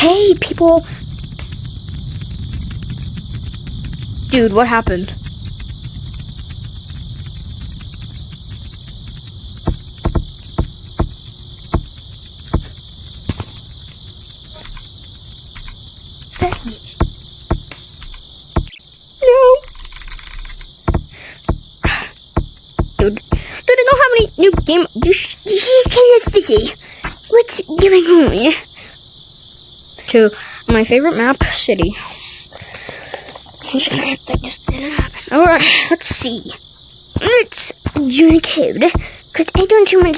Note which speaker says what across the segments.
Speaker 1: Hey, people. Dude, what happened? No. Dude, I don't have any new game. She's kind of fishy. What's going on? To my favorite map, city. I'm just gonna act like this didn't happen. Alright, let's see. Let's join code. Because I don't want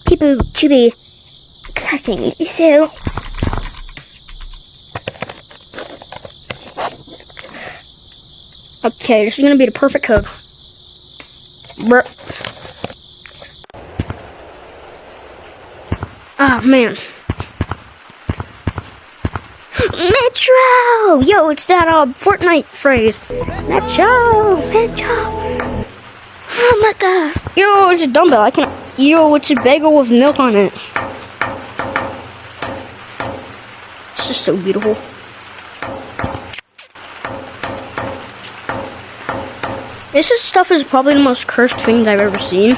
Speaker 1: people to be cussing. So. Okay, this is gonna be the perfect code. Ah, man. Metro! Yo, it's that Fortnite phrase. Metro! Oh my god. Yo, it's a dumbbell. Yo, it's a bagel with milk on it. It's just so beautiful. This stuff is probably the most cursed things I've ever seen.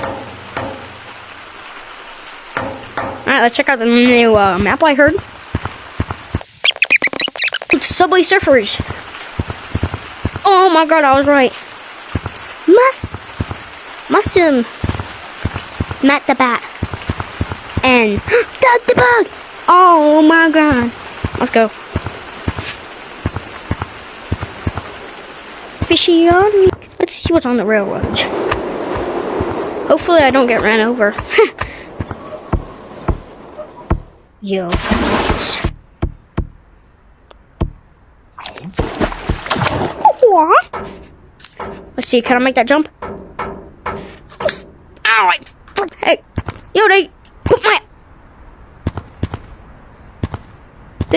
Speaker 1: Alright, let's check out the new map I heard. It's Subway Surfers. Oh my god, I was right. Mushroom. Matt the Bat. And Doug the Bug. Oh my god. Let's go. Fishy on me. Let's see what's on the railroads. Hopefully I don't get ran over. Yo. Let's see, can I make that jump? Ow, hey. Yo, they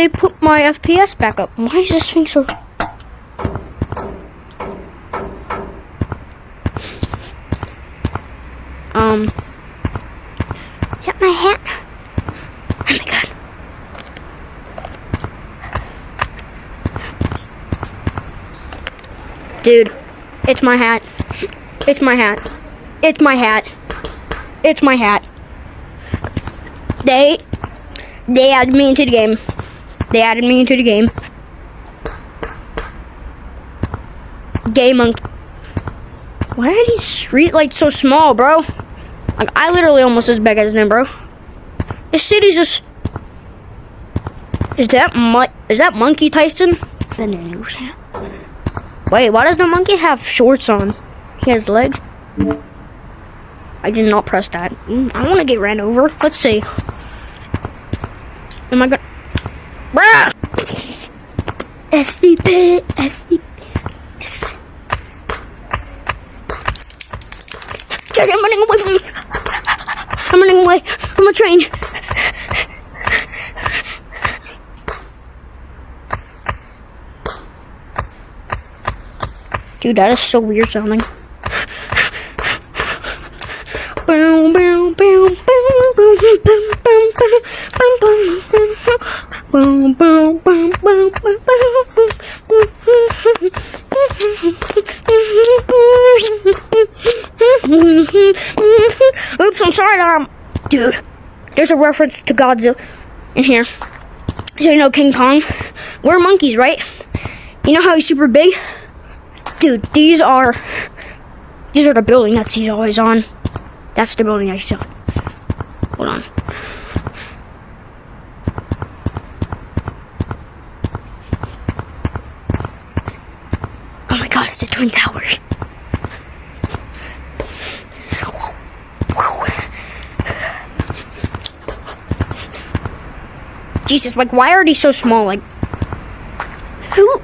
Speaker 1: put my FPS back up. Why is this thing so... Is that my hat? Oh my god. Dude, it's my hat. It's my hat. It's my hat. It's my hat. They added me into the game. They added me into the game. Gay monkey. Why are these street lights so small, bro? Like, I literally almost as big as them, bro. This city's just... Is that Monkey Tyson? Wait, why does the monkey have shorts on? He has legs. I did not press that. I want to get ran over. Let's see. Am I gonna... Bruh! SCP. Guys, I'm running away from... I'm running away from a train. Dude, that is so weird sounding. Oops, I'm sorry, dude. There's a reference to Godzilla in here. So you know King Kong? We're monkeys, right? You know how he's super big? Dude, these are the building that he's always on. That's the building I saw. Hold on. Oh my god, it's the Twin Towers. Jesus, like, why are these so small? Like, who?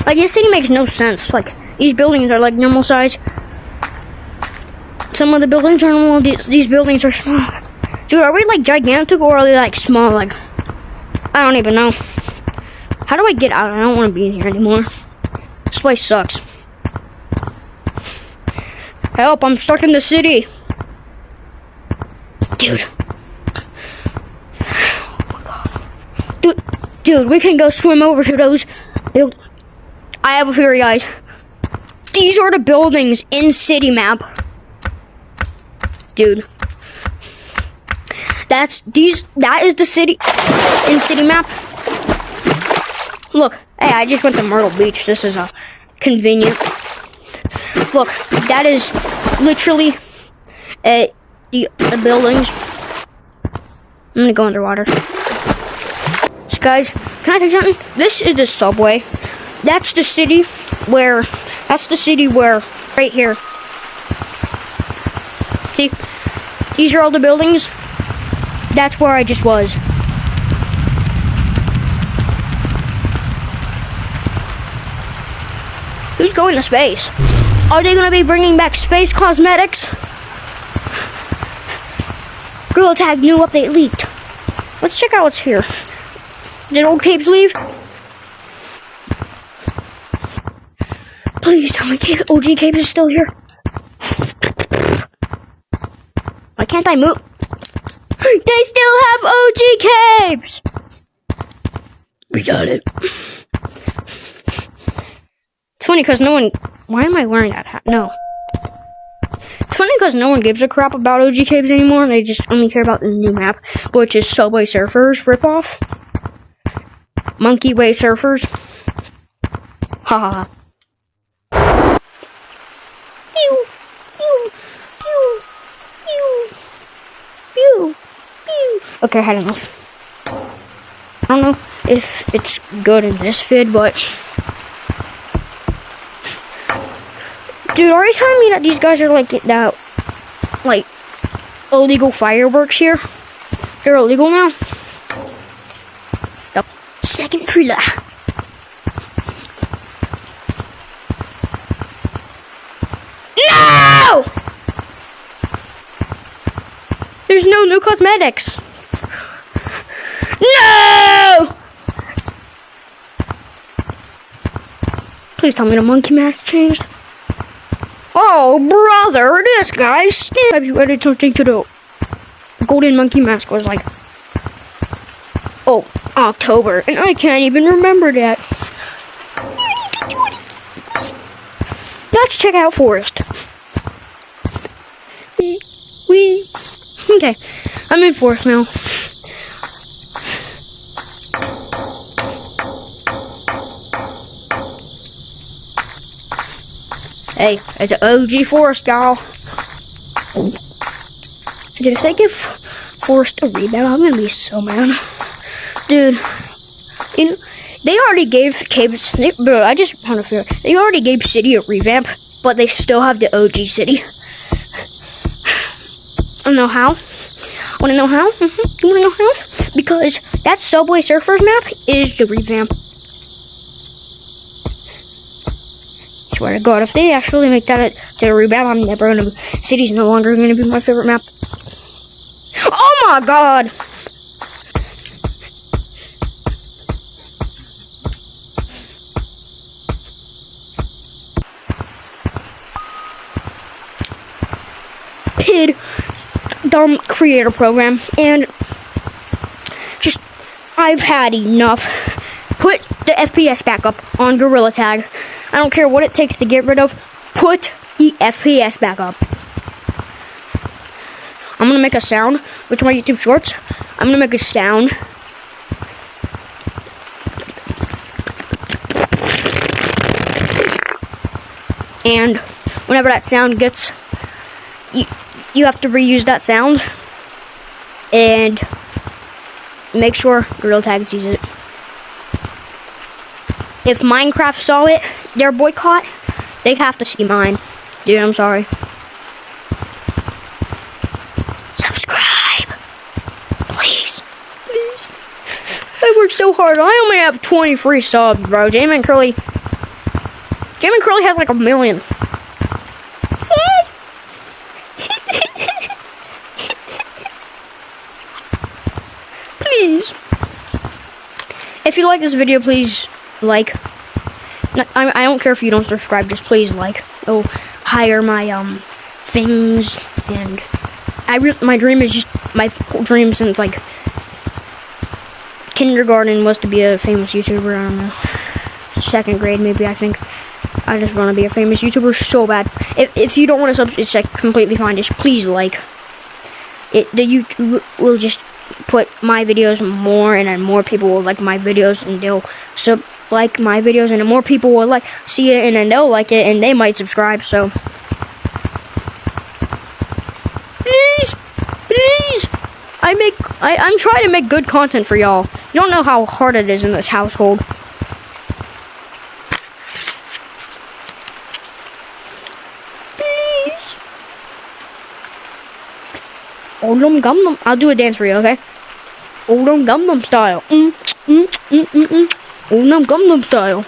Speaker 1: Like, this city makes no sense. Like, these buildings are like normal size. Some of the buildings are normal. These buildings are small. Dude, are we like gigantic or are they like small? Like, I don't even know. How do I get out? I don't want to be in here anymore. This place sucks. Help, I'm stuck in the city. Dude, Dude, we can go swim over to those build. I have a theory, guys. These are the buildings in city map. Dude. That is the city in city map. Look, hey, I just went to Myrtle Beach. This is convenient. Look, that is literally the buildings. I'm gonna go underwater. So guys, can I take something? This is the subway. That's the city where, right here. See? These are all the buildings. That's where I just was. Who's going to space? Are they going to be bringing back space cosmetics? Gtag new update leaked. Let's check out what's here. Did old Capes leave? Please tell me OG Capes is still here. Why can't I move? They still have OG Capes! We got it. It's funny because no one... Why am I wearing that hat? No. It's funny because no one gives a crap about OG Capes anymore, and they just only care about the new map, which is Subway Surfers ripoff. Monkey Way Surfers. Ha ha ha. Okay, I had enough. I don't know if it's good in this vid, but... Dude, are you telling me that these guys are like illegal fireworks here? They're illegal now? Yep. Second thriller. No! There's no new cosmetics. No! Please tell me the monkey mask changed. Oh, brother, this guy stinks. I ready to think to the golden monkey mask was like, oh, October, and I can't even remember that. Let's check out Forest. Okay, I'm in Forest now. Hey, it's an OG Forest, y'all. Dude, if they give Forest a rebound, I'm gonna be so mad. Dude, you know, they already gave Capes, bro, I just found a fear. They already gave City a revamp, but they still have the OG City. I don't know how. Wanna know how? You wanna know how? Because that Subway Surfers map is the revamp. Swear to God, if they actually make that to a revamp, I'm never gonna. City's no longer gonna be my favorite map. Oh my God! PID, dumb creator program, and just I've had enough. Put the FPS back up on Gorilla Tag. I don't care what it takes to get rid of. Put the FPS back up. I'm gonna make a sound with my YouTube shorts. I'm gonna make a sound. And whenever that sound gets, you have to reuse that sound. And make sure Gorilla Tag sees it. If Minecraft saw it, their boycott, they have to see mine. Dude, I'm sorry. Subscribe. Please. Please. I worked so hard. I only have 20 free subs, bro. Jamin Curly has like 1 million. Please. If you like this video, please like. I don't care if you don't subscribe, just please like. Oh, hire my things, and my dream is just my dream since like kindergarten was to be a famous YouTuber. I don't know. 2nd grade, maybe, I think. I just want to be a famous YouTuber so bad. If you don't want to sub, it's like completely fine. Just please like. The YouTube will just put my videos more, and then more people will like my videos, and they'll like my videos, and then more people will like see it, and then they'll like it, and they might subscribe. So please, I'm trying to make good content for y'all. You don't know how hard it is in this household. Oldum Gumdum. I'll do a dance for you, okay? Oldum Gumdum style. Oldum Gumdum style.